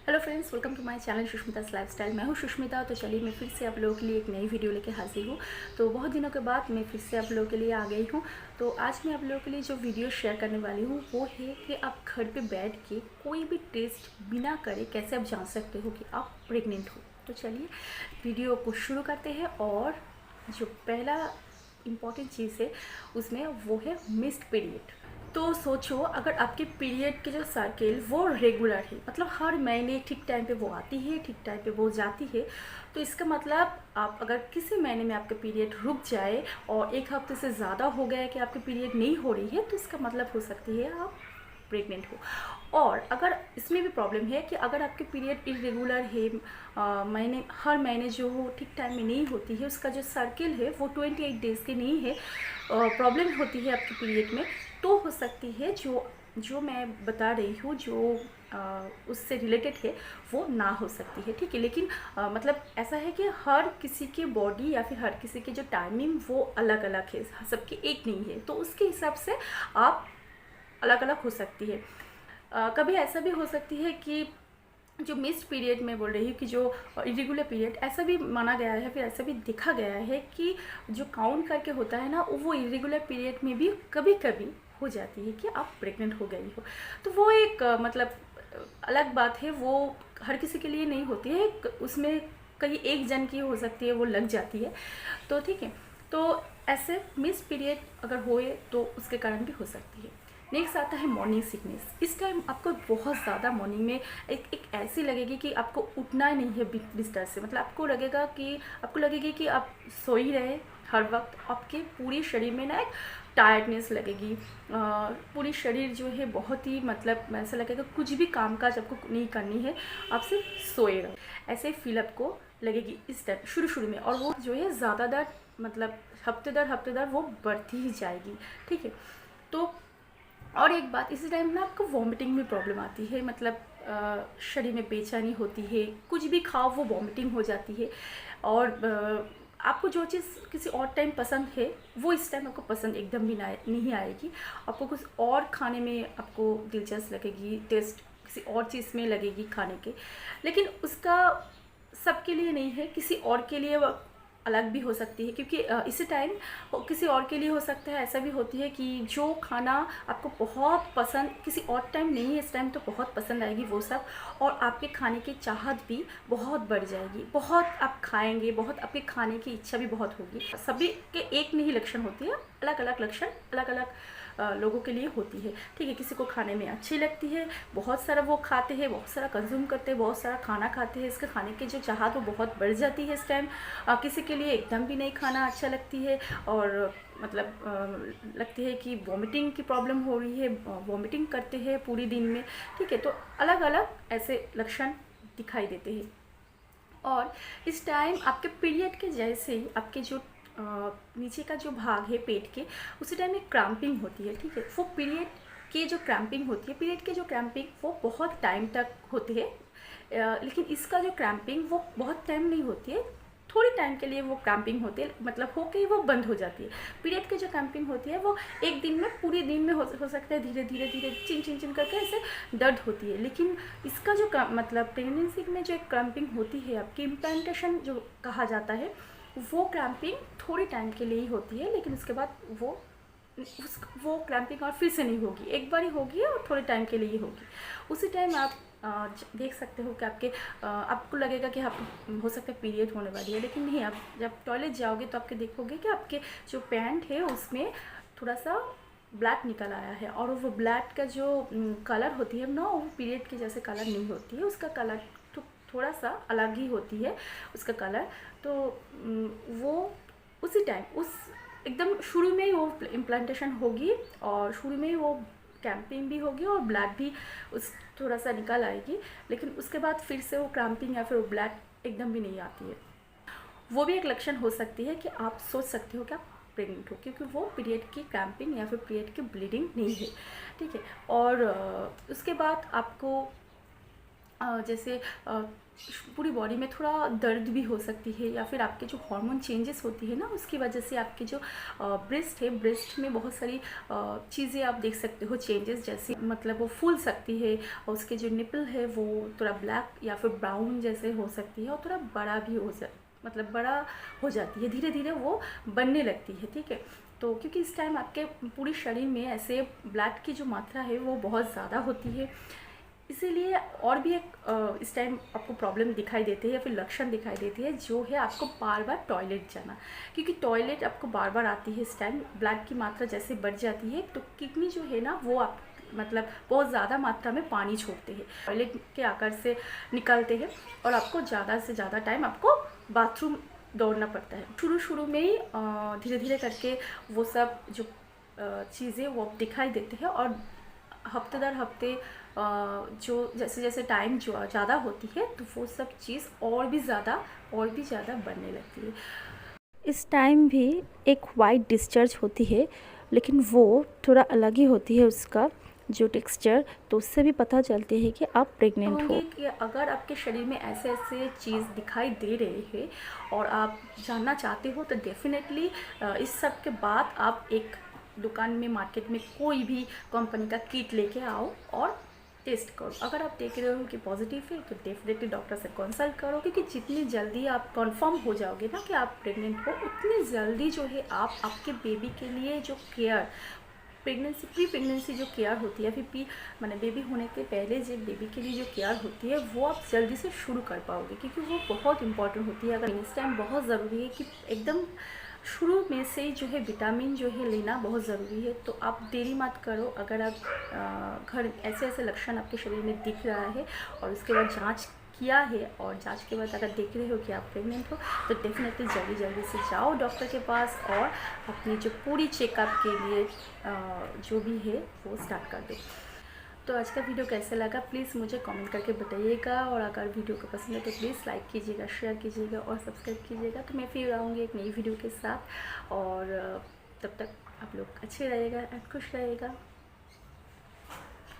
Hello friends, welcome to my channel Sushmita's lifestyle. मैं हूँ सुष्मिता। तो चलिए मैं फिर से आप लोगों के लिए एक नई वीडियो लेके हाजिर हूँ। तो बहुत दिनों के बाद मैं फिर से आप लोगों के लिए आ गई हूँ। तो आज मैं आप लोगों के लिए जो वीडियो शेयर करने वाली हूँ वो है कि आप घर पे बैठ के कोई भी टेस्ट बिना करे कैसे आप जान सकते हो कि आप प्रेग्नेंट हो। तो चलिए वीडियो को शुरू करते हैं। और जो पहला इम्पॉर्टेंट चीज़ है उसमें वो है मिस्ड पीरियड। तो सोचो, अगर आपके पीरियड के जो साइकिल वो रेगुलर है, मतलब हर महीने ठीक टाइम पे वो आती है, ठीक टाइम पे वो जाती है, तो इसका मतलब आप अगर किसी महीने में आपके पीरियड रुक जाए और एक हफ्ते से ज़्यादा हो गया है कि आपकी पीरियड नहीं हो रही है, तो इसका मतलब हो सकती है आप प्रेग्नेंट हो। और अगर इसमें भी प्रॉब्लम है कि अगर आपके पीरियड इरेगुलर है, महीने हर महीने जो हो ठीक टाइम में नहीं होती है, उसका जो सर्किल है वो 28 डेज़ के नहीं है, प्रॉब्लम होती है आपके पीरियड में, तो हो सकती है जो जो मैं बता रही हूँ जो उससे रिलेटेड है वो ना हो सकती है। ठीक है, लेकिन मतलब ऐसा है कि हर किसी के बॉडी या फिर हर किसी की जो टाइमिंग वो अलग अलग है, सबकी एक नहीं है, तो उसके हिसाब से आप अलग अलग हो सकती है। कभी ऐसा भी हो सकती है कि जो मिस्ड पीरियड में बोल रही हूँ कि जो इरेगुलर पीरियड, ऐसा भी माना गया है, फिर ऐसा भी देखा गया है कि जो काउंट करके होता है ना, वो इरेगुलर पीरियड में भी कभी कभी हो जाती है कि आप प्रेग्नेंट हो गई हो। तो वो एक मतलब अलग बात है, वो हर किसी के लिए नहीं होती है, उसमें कहीं एक जन की हो सकती है वो लग जाती है। तो ठीक है, तो ऐसे मिस पीरियड अगर होए तो उसके कारण भी हो सकती है। नेक्स्ट आता है मॉर्निंग सिकनेस। इस टाइम आपको बहुत ज़्यादा मॉर्निंग में एक ऐसी लगेगी कि आपको उठना ही नहीं है बिस्तर से, मतलब आपको लगेगी कि आप सो ही रहे हर वक्त। आपके पूरे शरीर में ना एक टायर्डनेस लगेगी, पूरी शरीर जो है बहुत ही मतलब ऐसा लगेगा कुछ भी काम काज आपको नहीं करनी है, आप सिर्फ सोए रहो, ऐसे फील आपको लगेगी इस टाइम शुरू शुरू में। और वो जो है ज़्यादातर मतलब हफ्ते दर वो बढ़ती ही जाएगी। ठीक है, तो और एक बात, इसी टाइम ना आपको वॉमिटिंग में प्रॉब्लम आती है, मतलब शरीर में बेचैनी होती है, कुछ भी खाओ वो वॉमिटिंग हो जाती है। और आपको जो चीज़ किसी और टाइम पसंद है वो इस टाइम आपको पसंद एकदम भी नहीं आएगी। आपको कुछ और खाने में आपको दिलचस्प लगेगी, टेस्ट किसी और चीज़ में लगेगी खाने के, लेकिन उसका सबके लिए नहीं है, किसी और के लिए अलग भी हो सकती है। क्योंकि इसी टाइम किसी और के लिए हो सकता है, ऐसा भी होती है कि जो खाना आपको बहुत पसंद किसी और टाइम नहीं है, इस टाइम तो बहुत पसंद आएगी वो सब, और आपके खाने की चाहत भी बहुत बढ़ जाएगी, बहुत आप खाएंगे, बहुत आपके खाने की इच्छा भी बहुत होगी। सभी के एक नहीं लक्षण होती है, अलग अलग लक्षण अलग अलग लोगों के लिए होती है। ठीक है, किसी को खाने में अच्छी लगती है, बहुत सारा वो खाते हैं, बहुत सारा कंज्यूम करते हैं, बहुत सारा खाना खाते हैं, इसके खाने की जो चाहत वो बहुत बढ़ जाती है इस टाइम। किसी के लिए एकदम भी नहीं खाना अच्छा लगती है, और मतलब लगती है कि वॉमिटिंग की प्रॉब्लम हो रही है, वॉमिटिंग करते हैं पूरी दिन में। ठीक है, तो अलग अलग ऐसे लक्षण दिखाई देते हैं। और इस टाइम आपके पीरियड के जैसे ही आपके जो नीचे का जो भाग है पेट के, उसी टाइम एक क्रैम्पिंग होती है। ठीक है, वो पीरियड के जो क्रैम्पिंग होती है, पीरियड के जो क्रैम्पिंग वो बहुत टाइम तक होती है, लेकिन इसका जो क्रैम्पिंग वो बहुत टाइम नहीं होती है, थोड़ी टाइम के लिए वो क्रैम्पिंग होती है, मतलब हो के वो बंद हो जाती है। पीरियड की जो क्रैम्पिंग होती है वो एक दिन में, पूरे दिन में हो सकता है, धीरे धीरे धीरे चिन चिन चिन करके ऐसे दर्द होती है। लेकिन इसका जो मतलब प्रेगनेंसी में जो एक क्रैम्पिंग होती है, आपकी इम्प्लांटेशन जो कहा जाता है, वो क्रैम्पिंग थोड़ी टाइम के लिए ही होती है, लेकिन उसके बाद वो क्रैम्पिंग और फिर से नहीं होगी, एक बार ही होगी और थोड़े टाइम के लिए ही होगी। उसी टाइम आप देख सकते हो कि आपको लगेगा कि आप हो सकता है पीरियड होने वाली है, लेकिन नहीं। आप जब टॉयलेट जाओगे तो आपके देखोगे कि आपके जो पैंट है उसमें थोड़ा सा ब्लैक निकल आया है, और वो ब्लैक का जो कलर होती है ना, वो पीरियड के जैसे कलर नहीं होती है, उसका कलर थोड़ा सा अलग ही होती है उसका कलर। तो वो उसी टाइम उस एकदम शुरू में ही वो इम्प्लांटेशन होगी, और शुरू में ही वो कैंपिंग भी होगी और ब्लैक भी उस थोड़ा सा निकल आएगी, लेकिन उसके बाद फिर से वो क्रैम्पिंग या फिर वो ब्लैक एकदम भी नहीं आती है। वो भी एक लक्षण हो सकती है कि आप सोच सकते हो कि आप प्रेग्नेंट हो, क्योंकि वो पीरियड की क्रैम्पिंग या फिर पीरियड की ब्लीडिंग नहीं है। ठीक है, और उसके बाद आपको जैसे पूरी बॉडी में थोड़ा दर्द भी हो सकती है, या फिर आपके जो हार्मोन चेंजेस होती है ना उसकी वजह से आपके जो ब्रेस्ट है, ब्रेस्ट में बहुत सारी चीज़ें आप देख सकते हो चेंजेस, जैसे मतलब वो फूल सकती है, और उसके जो निपल है वो थोड़ा ब्लैक या फिर ब्राउन जैसे हो सकती है, और थोड़ा बड़ा भी मतलब बड़ा हो जाती है, धीरे धीरे वो बनने लगती है। ठीक है, तो क्योंकि इस टाइम आपके पूरे शरीर में ऐसे ब्लड की जो मात्रा है वो बहुत ज़्यादा होती है, इसीलिए और भी एक इस टाइम आपको प्रॉब्लम दिखाई देती है या फिर लक्षण दिखाई देती है, जो है आपको बार बार टॉयलेट जाना। क्योंकि टॉयलेट आपको बार बार आती है इस टाइम, ब्लड की मात्रा जैसे बढ़ जाती है तो किडनी जो है ना वो आप मतलब बहुत ज़्यादा मात्रा में पानी छोड़ते हैं, टॉयलेट के आकार से निकलते हैं, और आपको ज़्यादा से ज़्यादा टाइम आपको बाथरूम दौड़ना पड़ता है। शुरू शुरू में ही धीरे धीरे करके वो सब जो चीज़ें वो दिखाई देते हैं, और हफ्ते दर हफ्ते जो जैसे जैसे टाइम जो ज़्यादा होती है तो वो सब चीज़ और भी ज़्यादा बढ़ने लगती है। इस टाइम भी एक वाइट डिस्चार्ज होती है, लेकिन वो थोड़ा अलग ही होती है उसका जो टेक्सचर, तो उससे भी पता चलती है कि आप प्रेग्नेंट हो। कि अगर आपके शरीर में ऐसे ऐसे चीज़ दिखाई दे रही है और आप जानना चाहते हो तो डेफिनेटली इस सब के बाद आप एक दुकान में, मार्केट में कोई भी कंपनी का किट लेके आओ और टेस्ट करो। अगर आप देख रहे हो कि पॉजिटिव है तो डेफिनेटली डॉक्टर से कंसल्ट करो, क्योंकि जितनी जल्दी आप कंफर्म हो जाओगे ना कि आप प्रेग्नेंट हो, उतनी जल्दी जो है आप आपके बेबी के लिए जो केयर, प्री प्रेगनेंसी जो केयर होती है, फिर मैंने बेबी होने के पहले जो बेबी के लिए जो केयर होती है वो आप जल्दी से शुरू कर पाओगे, क्योंकि वो बहुत इंपॉर्टेंट होती है। अगर इस टाइम बहुत ज़रूरी है कि एकदम शुरू में से जो है विटामिन जो है लेना बहुत ज़रूरी है, तो आप देरी मत करो। अगर आप घर ऐसे ऐसे लक्षण आपके शरीर में दिख रहा है और उसके बाद जांच किया है, और जांच के बाद अगर देख रहे हो कि आप प्रेग्नेंट हो, तो डेफिनेटली जल्दी जल्दी से जाओ डॉक्टर के पास और अपनी जो पूरी चेकअप के लिए जो भी है वो स्टार्ट कर दो। तो आज का वीडियो कैसा लगा प्लीज़ मुझे कमेंट करके बताइएगा, और अगर वीडियो को पसंद है तो प्लीज़ लाइक कीजिएगा, शेयर कीजिएगा और सब्सक्राइब कीजिएगा। तो मैं फिर आऊँगी एक नई वीडियो के साथ, और तब तक आप लोग अच्छे रहिएगा एंड खुश रहिएगा।